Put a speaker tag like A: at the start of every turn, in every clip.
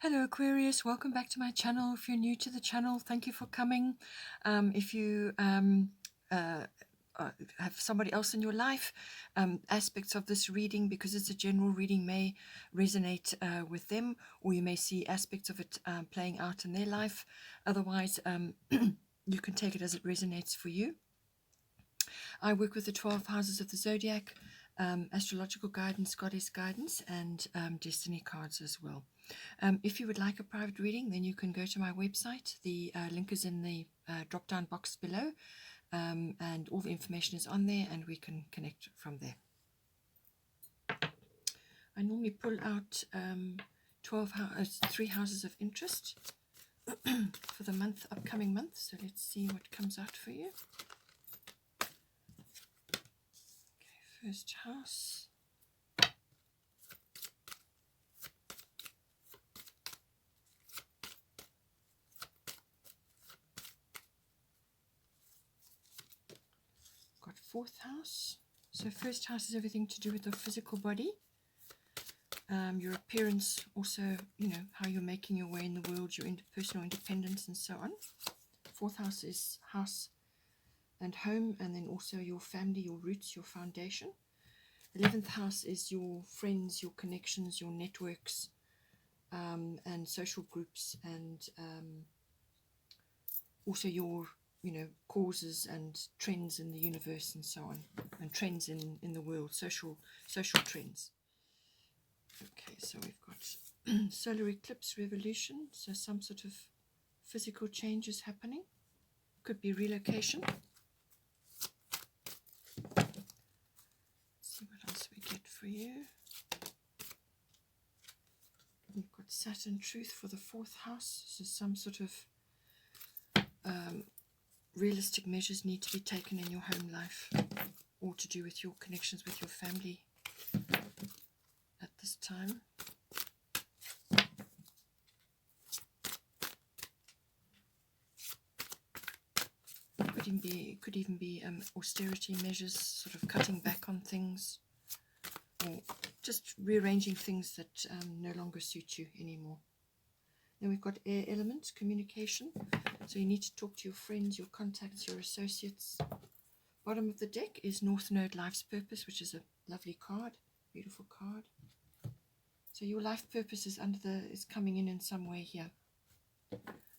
A: Hello Aquarius, welcome back to my channel. If you're new to the channel, thank you for coming. If you uh, have somebody else in your life, aspects of this reading, because it's a general reading, may resonate with them, or you may see aspects of it playing out in their life. Otherwise, you can take it as it resonates for you. I work with the 12 houses of the zodiac, astrological guidance, goddess guidance, and destiny cards as well. If you would like a private reading, then you can go to my website. The link is in the drop down box below, and all the information is on there, and we can connect from there. I normally pull out 3 houses of interest for the upcoming month. So let's see what comes out for you. Okay, first house. Got fourth house. So first house is everything to do with the physical body, your appearance, also, how you're making your way in the world, your personal independence, and so on. Fourth house is house and home, and then also your family, your roots, your foundation. 11th house is your friends, your connections, your networks, and social groups, and also your causes and trends in the universe and so on, and trends in the world, social trends. Okay, so we've got solar eclipse revolution, so some sort of physical change is happening. Could be relocation. Let's see what else we get for you. We've got Saturn truth for the fourth house, so some sort of realistic measures need to be taken in your home life, or to do with your connections with your family at this time. Could even be austerity measures, sort of cutting back on things, or just rearranging things that no longer suit you anymore. Then we've got air element, communication. So you need to talk to your friends, your contacts, your associates. Bottom of the deck is North Node, life's purpose, which is a lovely card, beautiful card. So your life purpose is is coming in some way here.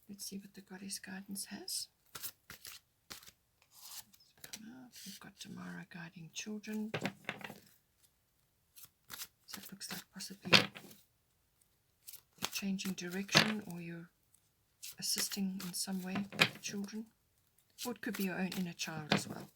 A: Let's see what the goddess guidance has. We've got Tamara guiding children. So it looks like possibly you're changing direction, or you're assisting in some way with children. Or it could be your own inner child as well.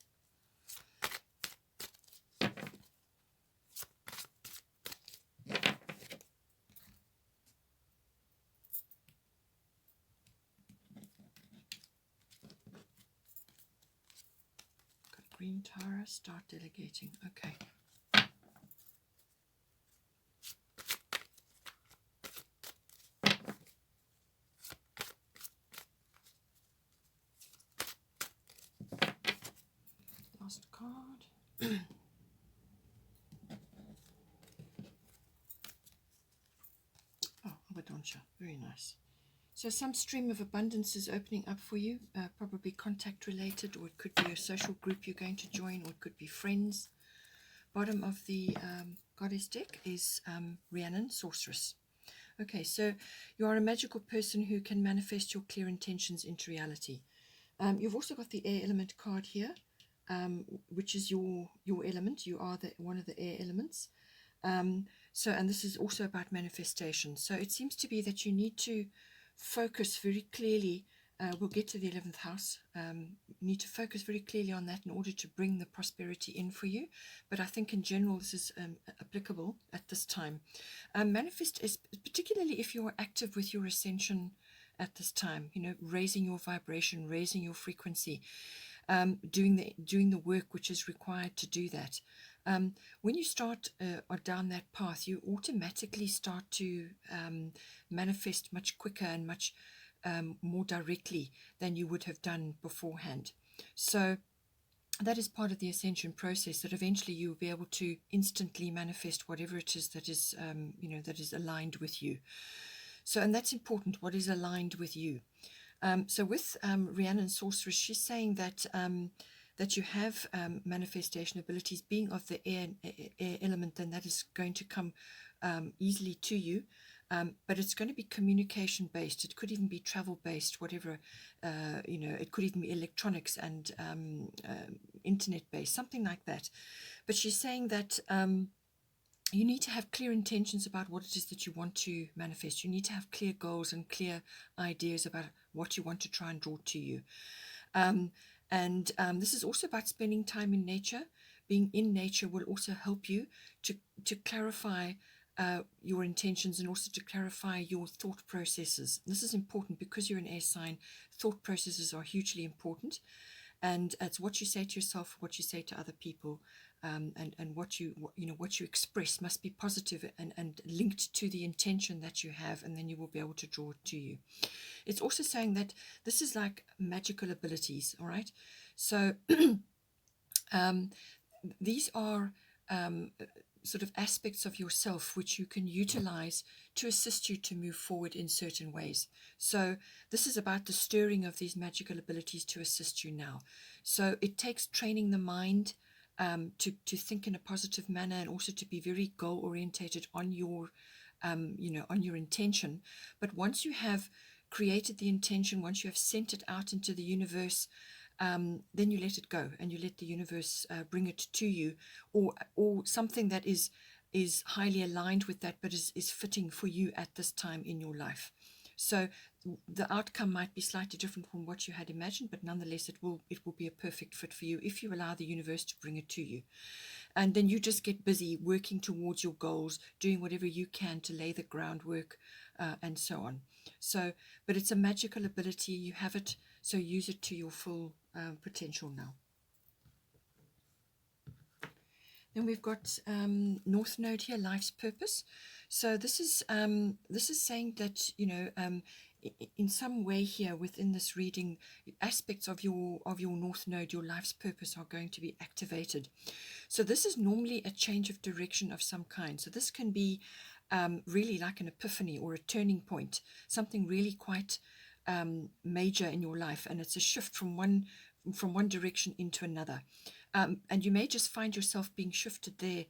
A: Got green Tara, start delegating. Okay. Last card. Oh, Abundancia, very nice. So some stream of abundance is opening up for you, probably contact related, or it could be a social group you're going to join, or it could be friends. Bottom of the goddess deck is Rhiannon, sorceress. Okay, so you are a magical person who can manifest your clear intentions into reality. You've also got the air element card here, which is your element. You are one of the air elements. And this is also about manifestation. So it seems to be that you need to focus very clearly. We'll get to the 11th house. You need to focus very clearly on that in order to bring the prosperity in for you. But I think in general this is applicable at this time. Manifest is particularly if you're active with your ascension at this time, raising your vibration, raising your frequency, doing the work which is required to do that. When you start down that path, you automatically start to manifest much quicker and much more directly than you would have done beforehand. So that is part of the ascension process, that eventually you will be able to instantly manifest whatever it is that is that is aligned with you. So, and that's important, what is aligned with you. So with Rhiannon Sorceress, she's saying that that you have manifestation abilities. Being of the air element, then that is going to come easily to you. But it's going to be communication based. It could even be travel based, whatever, it could even be electronics and internet based, something like that. But she's saying that you need to have clear intentions about what it is that you want to manifest. You need to have clear goals and clear ideas about what you want to try and draw to you. This is also about spending time in nature. Being in nature will also help you to clarify your intentions and also to clarify your thought processes. This is important because you're an air sign. Thought processes are hugely important. And it's what you say to yourself, what you say to other people, and what you express must be positive and linked to the intention that you have, and then you will be able to draw it to you. It's also saying that this is like magical abilities, all right? So these are sort of aspects of yourself which you can utilize to assist you to move forward in certain ways. So this is about the stirring of these magical abilities to assist you now. So it takes training the mind to think in a positive manner, and also to be very goal orientated on your on your intention. But once you have created the intention, once you have sent it out into the universe, then you let it go and you let the universe bring it to you, or something that is highly aligned with that, but is fitting for you at this time in your life. So the outcome might be slightly different from what you had imagined, but nonetheless it will be a perfect fit for you if you allow the universe to bring it to you. And then you just get busy working towards your goals, doing whatever you can to lay the groundwork, and so on. So, but it's a magical ability. You have it, so use it to your full potential now. Then we've got North Node here, life's purpose. So this is saying that in some way here within this reading, aspects of your North Node, your life's purpose, are going to be activated. So this is normally a change of direction of some kind. So this can be really like an epiphany or a turning point, something really quite major in your life, and it's a shift from one direction into another. And you may just find yourself being shifted there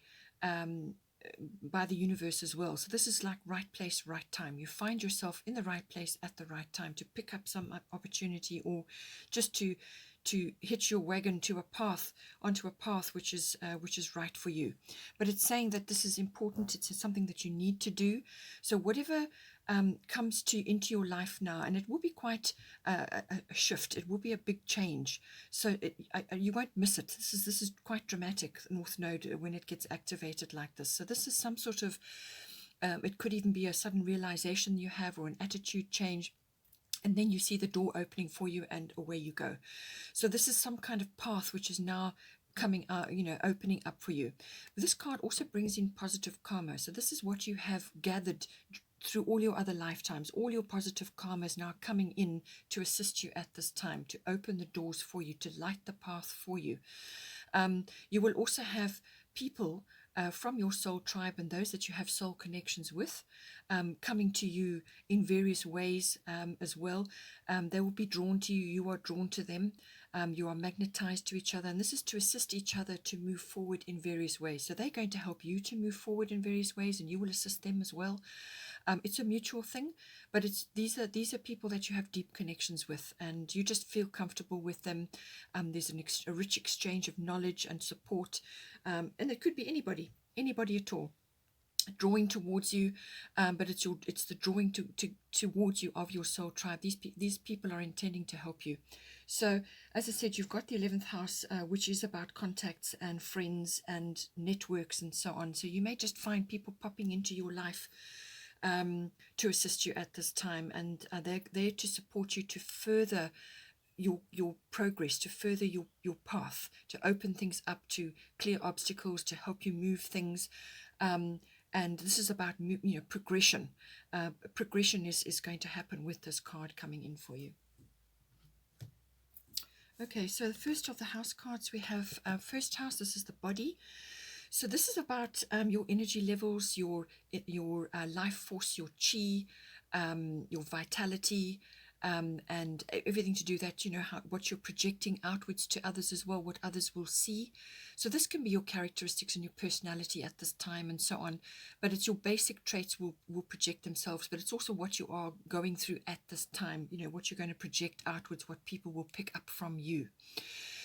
A: by the universe as well. So this is like right place, right time. You find yourself in the right place at the right time to pick up some opportunity, or just to hitch your wagon onto a path which is right for you. But it's saying that this is important. It's something that you need to do. So whatever comes into your life now, and it will be quite a shift. It will be a big change. So you won't miss it. This is quite dramatic, North Node, when it gets activated like this. So this is some sort of, it could even be a sudden realization you have, or an attitude change. And then you see the door opening for you, and away you go. So this is some kind of path which is now coming out, opening up for you. This card also brings in positive karma. So this is what you have gathered through all your other lifetimes. All your positive karma is now coming in to assist you at this time, to open the doors for you, to light the path for you. You will also have people from your soul tribe and those that you have soul connections with coming to you in various ways as well. They will be drawn to you. You are drawn to them. You are magnetized to each other, and this is to assist each other to move forward in various ways. So they're going to help you to move forward in various ways, and you will assist them as well. It's a mutual thing, but these are people that you have deep connections with, and you just feel comfortable with them. There's a rich exchange of knowledge and support, and it could be anybody at all, drawing towards you, but it's the drawing towards you of your soul tribe. These people are intending to help you. So as I said, you've got the 11th house, which is about contacts and friends and networks and so on. So you may just find people popping into your life to assist you at this time, and they're there to support you to further your progress, to further your path, to open things up, to clear obstacles, to help you move things. And this is about progression. Progression is going to happen with this card coming in for you. Okay, so the first of the house cards, we have first house. This is the body. So this is about your energy levels, your life force, your chi, your vitality, and everything to do that, what you're projecting outwards to others as well, what others will see. So this can be your characteristics and your personality at this time and so on, but it's your basic traits will project themselves, but it's also what you are going through at this time, what you're going to project outwards, what people will pick up from you.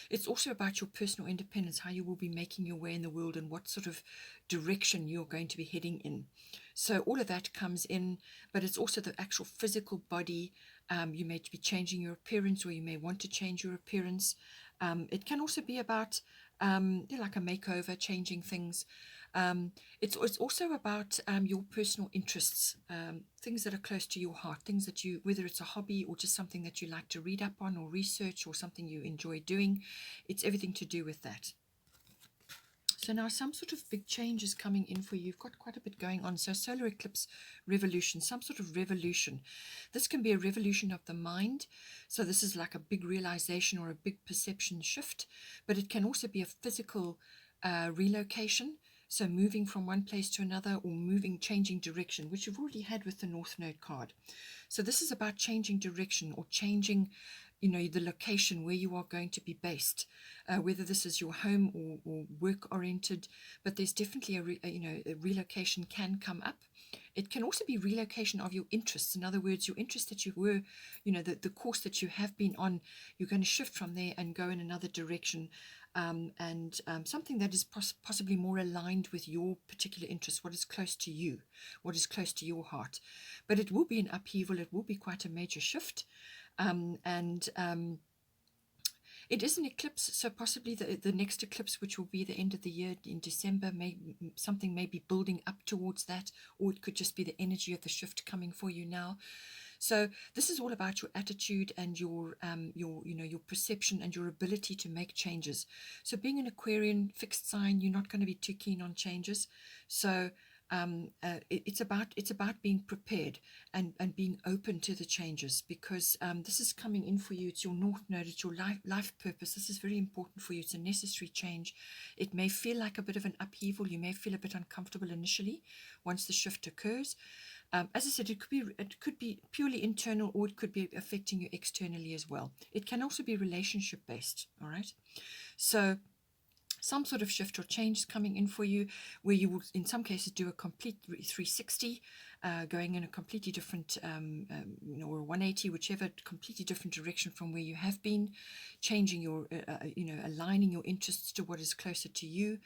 A: It's also about your personal independence, how you will be making your way in the world and what sort of direction you're going to be heading in. So all of that comes in, but it's also the actual physical body. You may be changing your appearance, or you may want to change your appearance. It can also be about like a makeover, changing things. It's also about your personal interests, things that are close to your heart, things that you, whether it's a hobby or just something that you like to read up on or research, or something you enjoy doing. It's everything to do with that. So now some sort of big change is coming in for you. You've got quite a bit going on. So solar eclipse revolution, some sort of revolution. This can be a revolution of the mind. So this is like a big realization or a big perception shift, but it can also be a physical relocation. So moving from one place to another, or changing direction, which you've already had with the North Node card. So this is about changing direction, or changing the location where you are going to be based, whether this is your home or work-oriented, but there's definitely a relocation can come up. It can also be relocation of your interests. In other words, your interest that you were, the course that you have been on, you're going to shift from there and go in another direction, and something that is possibly more aligned with your particular interest, what is close to you, what is close to your heart. But it will be an upheaval. It will be quite a major shift. It is an eclipse, so possibly the next eclipse, which will be the end of the year in December, something may be building up towards that, or it could just be the energy of the shift coming for you now. So this is all about your attitude and your perception and your ability to make changes. So being an Aquarian fixed sign, you're not going to be too keen on changes. So it's about being prepared and being open to the changes, because this is coming in for you. It's your North Node, it's your life purpose. This is very important for you. It's a necessary change. It may feel like a bit of an upheaval. You may feel a bit uncomfortable initially once the shift occurs. As I said, it could be purely internal, or it could be affecting you externally as well. It can also be relationship based. All right. So some sort of shift or change is coming in for you, where you will, in some cases, do a complete 360, going in a completely different, or 180, whichever, completely different direction from where you have been, changing your, aligning your interests to what is closer to you.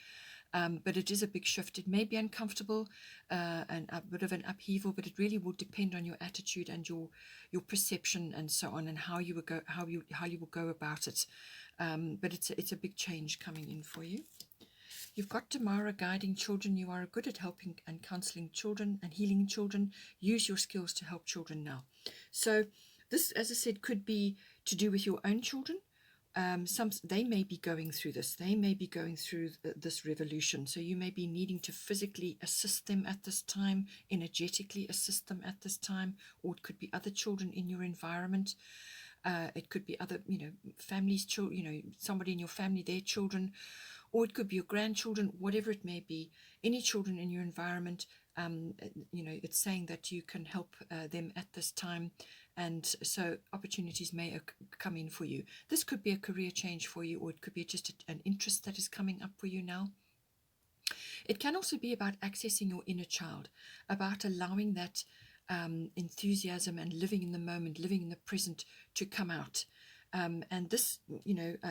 A: But it is a big shift. It may be uncomfortable, and a bit of an upheaval, but it really will depend on your attitude and your perception and so on, and how you will go about it. But it's a big change coming in for you. You've got Tamara guiding children. You are good at helping and counseling children and healing children. Use your skills to help children now. So this, as I said, could be to do with your own children. They may be going through this. They may be going through this revolution. So you may be needing to physically assist them at this time, energetically assist them at this time, or it could be other children in your environment. It could be other, families, children, somebody in your family, their children, or it could be your grandchildren, whatever it may be, any children in your environment. It's saying that you can help them at this time. And so opportunities may come in for you. This could be a career change for you, or it could be just an interest that is coming up for you now. It can also be about accessing your inner child, about allowing that enthusiasm and living in the moment, living in the present to come out. And this,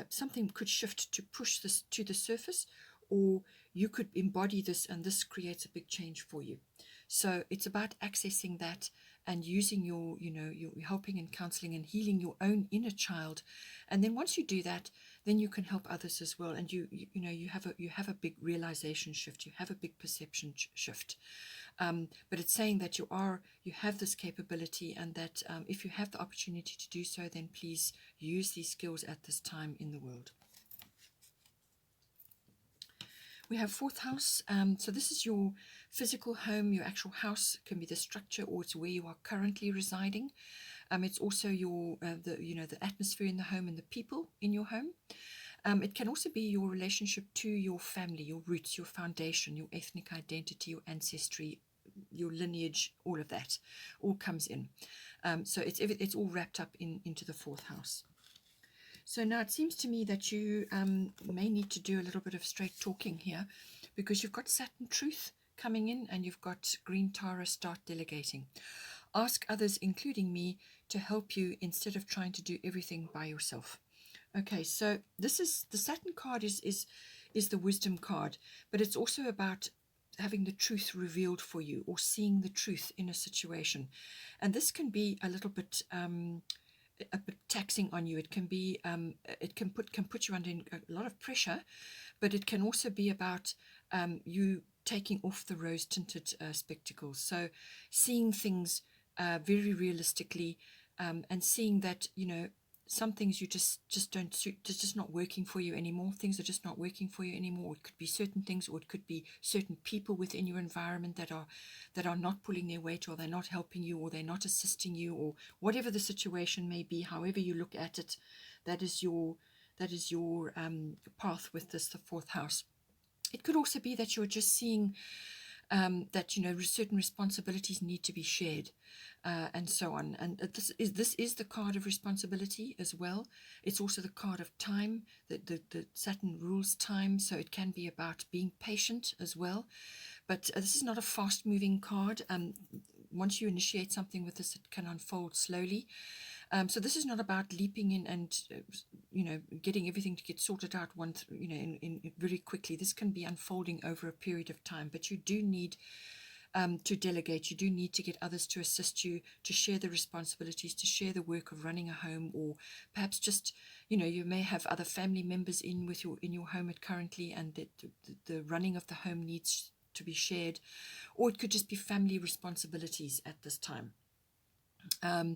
A: something could shift to push this to the surface, or you could embody this, and this creates a big change for you. So it's about accessing that and using your helping and counseling and healing your own inner child. And then once you do that, then you can help others as well. And you have a big realization shift. You have a big perception shift. But it's saying that you have this capability, and that if you have the opportunity to do so, then please use these skills at this time in the world. We have fourth house. So this is your physical home, your actual house. It can be the structure, or it's where you are currently residing. It's also your the atmosphere in the home and the people in your home. It can also be your relationship to your family, your roots, your foundation, your ethnic identity, your ancestry, your lineage, all of that, all comes in. So it's all wrapped up into the fourth house. So now it seems to me that you may need to do a little bit of straight talking here, because you've got Saturn Truth coming in and you've got Green Tara, Start Delegating. Ask others, including me, to help you instead of trying to do everything by yourself. Okay, so this is the Saturn card is the wisdom card, but it's also about having the truth revealed for you, or seeing the truth in a situation. And this can be a little bit a bit taxing on you. It can be it can put you under a lot of pressure, but it can also be about you taking off the rose tinted spectacles. So seeing things very realistically, and seeing that, you know, some things you just don't suit, just not working for you anymore. Things are just not working for you anymore. It could be certain things, or it could be certain people within your environment that are not pulling their weight, or they're not helping you, or they're not assisting you, or whatever the situation may be. However you look at it, that is your path with this, the fourth house. It could also be that you're just seeing that, you know, certain responsibilities need to be shared, and so on. And this is the card of responsibility as well. It's also the card of time. The Saturn rules time, so it can be about being patient as well. But this is not a fast-moving card. Once you initiate something with this, it can unfold slowly. So this is not about leaping in and you know, getting everything to get sorted out in very quickly. This can be unfolding over a period of time, but you do need to delegate. You do need to get others to assist you, to share the responsibilities, to share the work of running a home, or perhaps just, you know, you may have other family members in your home currently, and the running of the home needs to be shared, or it could just be family responsibilities at this time. So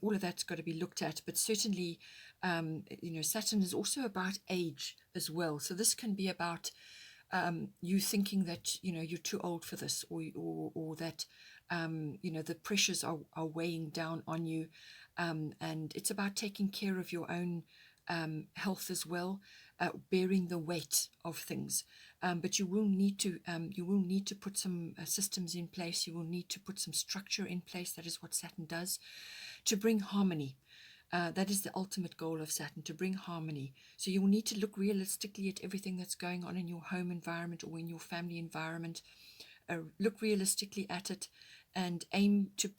A: all of that's got to be looked at, but certainly, you know, Saturn is also about age as well. So this can be about you thinking that, you know, you're too old for this, or that, you know, the pressures are weighing down on you, and it's about taking care of your own health as well, bearing the weight of things. But you will need to put some systems in place. You will need to put some structure in place. That is what Saturn does, to bring harmony. That is the ultimate goal of Saturn, to bring harmony. So you will need to look realistically at everything that's going on in your home environment or in your family environment. Look realistically at it, and aim to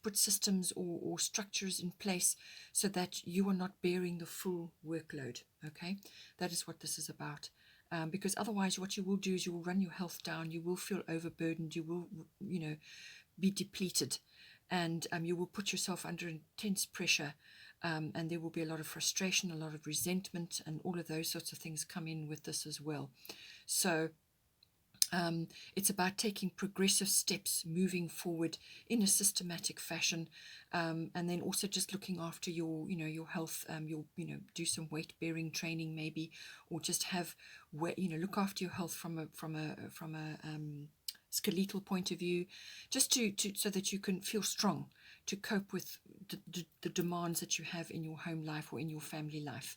A: put systems or structures in place so that you are not bearing the full workload. Okay, that is what this is about. Because otherwise what you will do is you will run your health down, you will feel overburdened, you will, you know, be depleted, and you will put yourself under intense pressure, and there will be a lot of frustration, a lot of resentment, and all of those sorts of things come in with this as well. So it's about taking progressive steps, moving forward in a systematic fashion, and then also just looking after your health. You'll, do some weight bearing training maybe, or just have, look after your health from a skeletal point of view, just to so that you can feel strong to cope with the demands that you have in your home life or in your family life.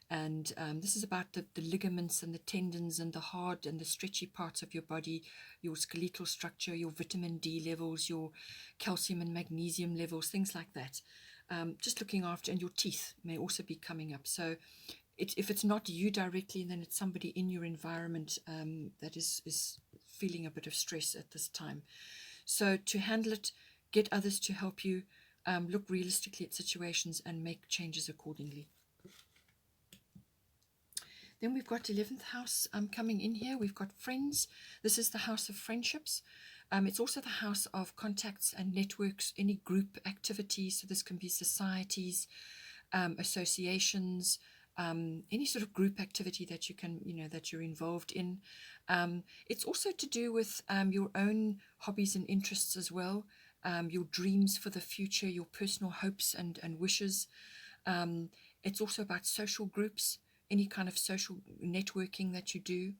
A: This is about the ligaments and the tendons and the hard and the stretchy parts of your body, your skeletal structure, your vitamin D levels, your calcium and magnesium levels, things like that. Just looking after, and your teeth may also be coming up. So if it's not you directly, then it's somebody in your environment that is feeling a bit of stress at this time. So to handle it, get others to help you, look realistically at situations and make changes accordingly. Then we've got 11th house coming in here. We've got friends. This is the house of friendships. It's also the house of contacts and networks, any group activities. So this can be societies, associations, any sort of group activity that you can, that you're involved in. It's also to do with your own hobbies and interests as well, your dreams for the future, your personal hopes and wishes. It's also about social groups, any kind of social networking that you do.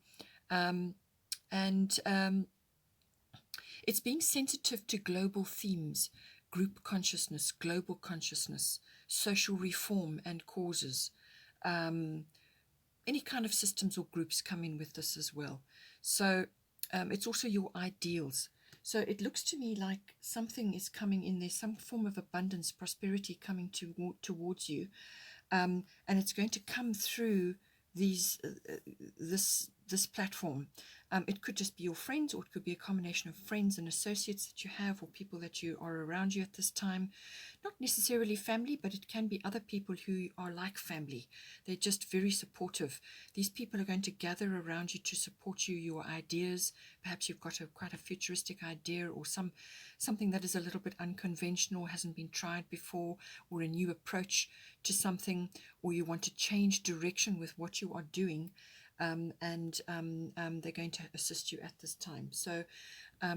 A: It's being sensitive to global themes, group consciousness, global consciousness, social reform and causes. Any kind of systems or groups come in with this as well. So It's also your ideals. So it looks to me like something is coming in there, some form of abundance, prosperity coming towards you, and it's going to come through these this platform. It could just be your friends, or it could be a combination of friends and associates that you have, or people that you are around you at this time. Not necessarily family, but it can be other people who are like family. They're just very supportive. These people are going to gather around you to support you, your ideas. Perhaps you've got quite a futuristic idea, or something that is a little bit unconventional, hasn't been tried before, or a new approach to something, or you want to change direction with what you are doing. And they're going to assist you at this time. So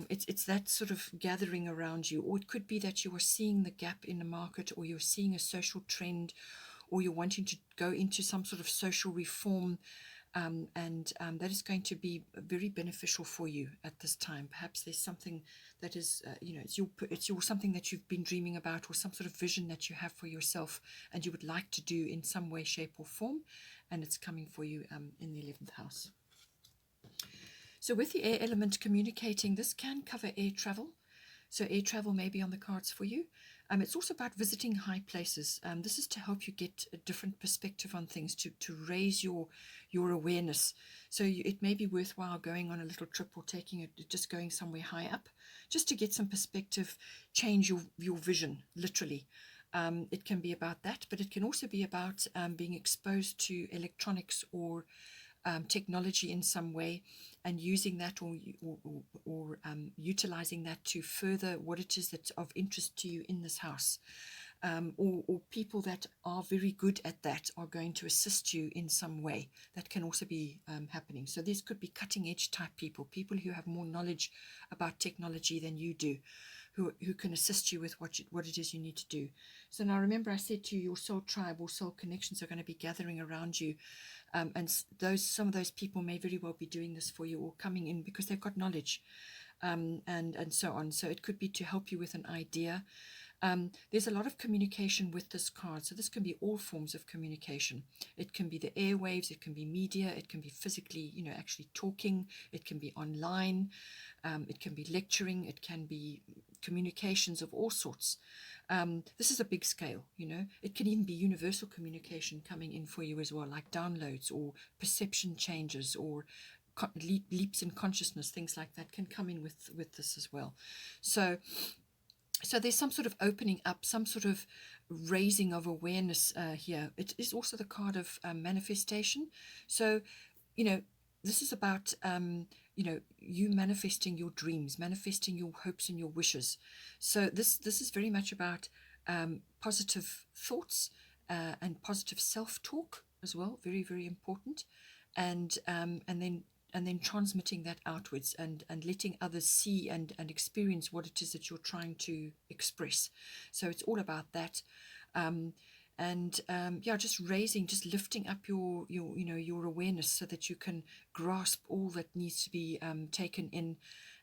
A: it's that sort of gathering around you, or it could be that you are seeing the gap in the market, or you're seeing a social trend, or you're wanting to go into some sort of social reform, and that is going to be very beneficial for you at this time. Perhaps there's something that is, it's your something that you've been dreaming about, or some sort of vision that you have for yourself, and you would like to do in some way, shape, or form, and it's coming for you in the 11th house. So with the air element communicating, this can cover air travel. So air travel may be on the cards for you. It's also about visiting high places. This is to help you get a different perspective on things, to raise your awareness. So it may be worthwhile going on a little trip, or taking it, just going somewhere high up, just to get some perspective, change your vision, literally. It can be about that, but it can also be about being exposed to electronics or technology in some way, and using that, or utilizing that to further what it is that's of interest to you in this house. Or people that are very good at that are going to assist you in some way. That can also be happening. So these could be cutting edge type people who have more knowledge about technology than you do, who can assist you with what it is you need to do. So now remember, I said to you, your soul tribe or soul connections are going to be gathering around you. And some of those people may very well be doing this for you, or coming in because they've got knowledge, and so on. So it could be to help you with an idea. There's a lot of communication with this card. So this can be all forms of communication. It can be the airwaves, it can be media, it can be physically, actually talking, it can be online, it can be lecturing, it can be communications of all sorts. This is a big scale, It can even be universal communication coming in for you as well, like downloads or perception changes, or leaps in consciousness, things like that can come in with this as well. So there's some sort of opening up, some sort of raising of awareness here. It is also the card of manifestation. So, this is about, you manifesting your dreams, manifesting your hopes and your wishes. So this is very much about positive thoughts and positive self-talk as well. Very, very important. And then transmitting that outwards, and letting others see and experience what it is that you're trying to express. So it's all about that. Just lifting up your awareness, so that you can grasp all that needs to be taken in,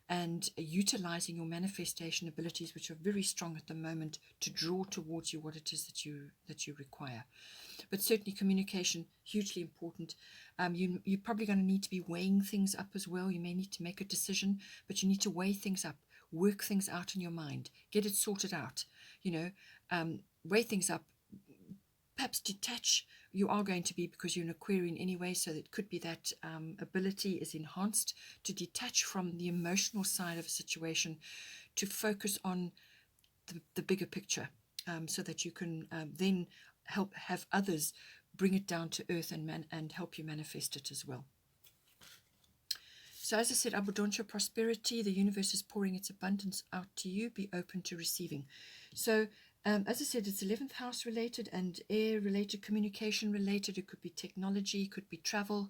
A: and utilizing your manifestation abilities, which are very strong at the moment, to draw towards you what it is that you require. But certainly communication, hugely important. You're probably going to need to be weighing things up as well. You may need to make a decision, but you need to weigh things up, work things out in your mind, get it sorted out, weigh things up, perhaps detach. You are going to be, because you're an Aquarian anyway, so it could be that ability is enhanced to detach from the emotional side of a situation, to focus on the bigger picture, so that you can then have others bring it down to earth and help you manifest it as well. So as I said, abundance, prosperity, the universe is pouring its abundance out to you. Be open to receiving. So as I said, it's 11th house related and air related, communication related. It could be technology, it could be travel.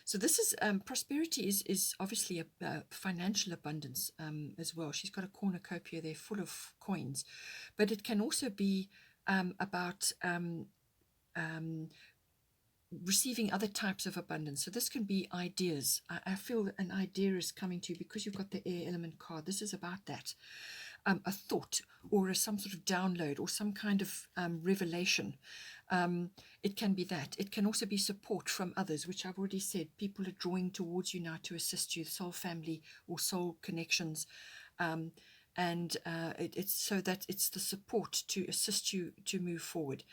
A: So this is prosperity is obviously a financial abundance as well. She's got a cornucopia there full of coins, but it can also be about receiving other types of abundance. So this can be ideas. I feel that an idea is coming to you because you've got the air element card. This is about that. a thought or some sort of download or some kind of revelation. It can be that. It can also be support from others, which I've already said. People are drawing towards you now to assist you, soul family or soul connections. It's so that it's the support to assist you to move forward.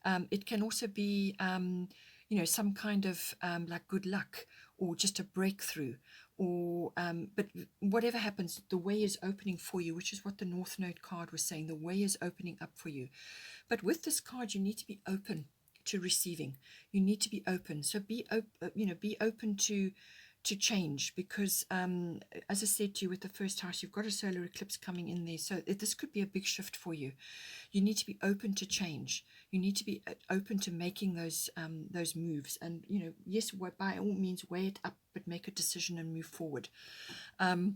A: It can also be, some kind of like good luck or just a breakthrough, or but whatever happens, the way is opening for you, which is what the North Node card was saying. The way is opening up for you. But with this card, you need to be open to receiving. You need to be open. So be open to change, because as I said to you, with the first house, you've got a solar eclipse coming in there, so this could be a big shift for you. You need to be open to change. You need to be open to making those moves, and yes, by all means weigh it up, but make a decision and move forward. Be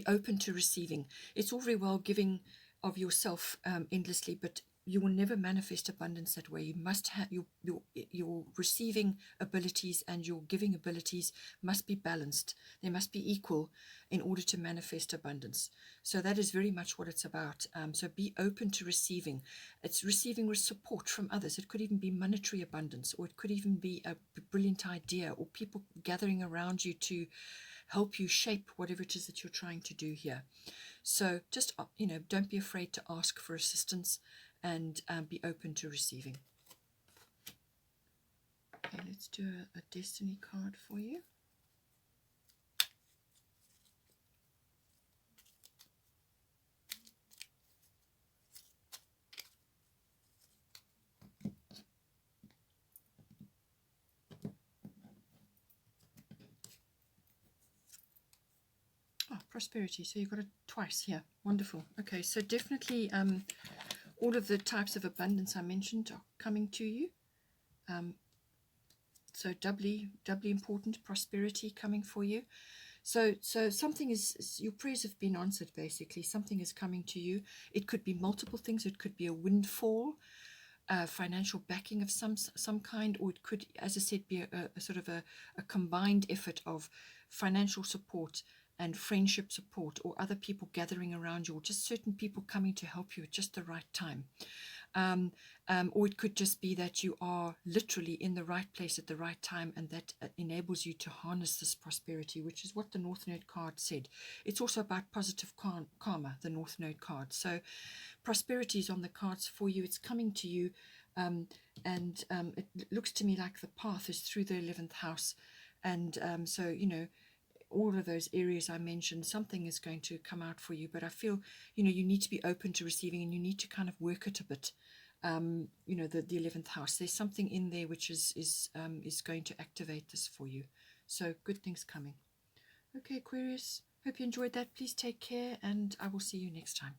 A: open to receiving. It's all very well giving of yourself endlessly, but you will never manifest abundance that way. You must have your receiving abilities and your giving abilities must be balanced. They must be equal in order to manifest abundance. So that is very much what it's about. So be open to receiving. It's receiving with support from others. It could even be monetary abundance, or it could even be a brilliant idea, or people gathering around you to help you shape whatever it is that you're trying to do here. So just, don't be afraid to ask for assistance, and be open to receiving. Okay, let's do a destiny card for you. Oh, prosperity. So you've got it twice here. Wonderful. Okay, so definitely all of the types of abundance I mentioned are coming to you. So doubly important, prosperity coming for you. So something is, your prayers have been answered, basically. Something is coming to you. It could be multiple things. It could be a windfall, financial backing of some kind, or it could, as I said, be a sort of a combined effort of financial support and friendship support, or other people gathering around you, or just certain people coming to help you at just the right time. Or it could just be that you are literally in the right place at the right time, and that enables you to harness this prosperity, which is what the North Node card said. It's also about positive karma, the North Node card. So prosperity is on the cards for you. It's coming to you, and it looks to me like the path is through the 11th house, and so all of those areas I mentioned, something is going to come out for you. But I feel, you need to be open to receiving, and you need to kind of work it a bit. The 11th house, there's something in there which is going to activate this for you. So good things coming. Okay, Aquarius, hope you enjoyed that. Please take care, and I will see you next time.